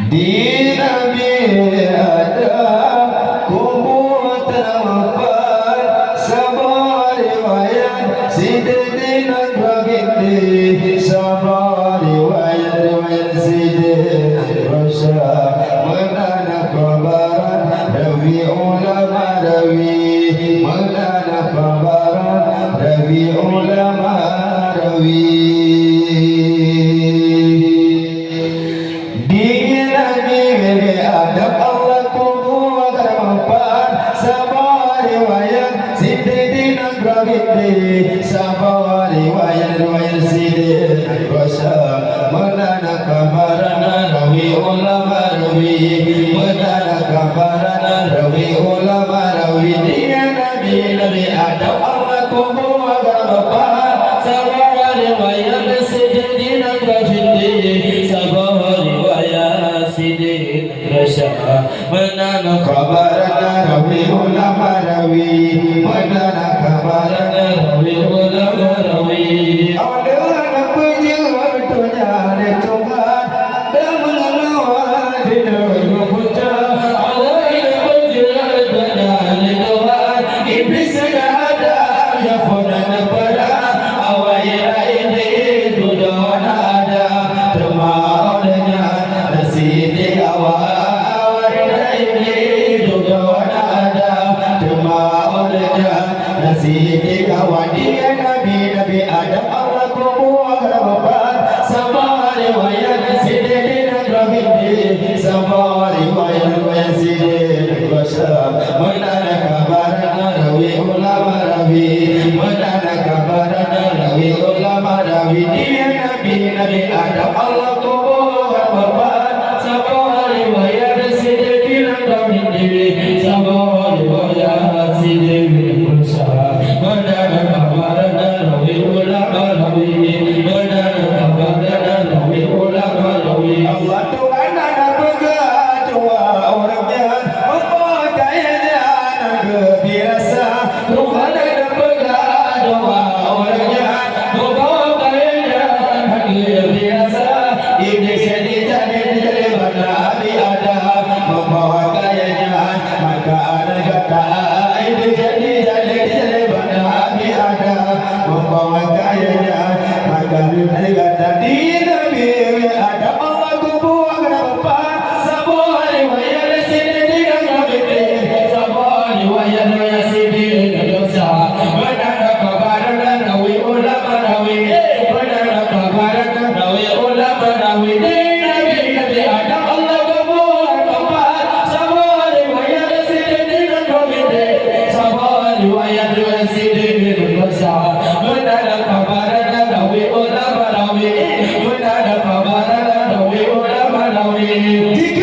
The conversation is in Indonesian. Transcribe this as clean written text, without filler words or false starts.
Di Nabi ada kubur terdapat sebuah riwayat Sidina Baginti sebuah riwayat Sidina Rasul menana kabaran rawi ulama rawi menana kabaran rawi ulama rawi Sabar riwayat Sidina Rasul menana kabaran rawi ulama rawi menana kabaran rawi ulama rawi dia Nabi ada Allah kubur agar sabar riwayat Sidina Rasul sabar riwayat Sidina Rasul menana kabaran rawi ulama rawi menana kabaran Di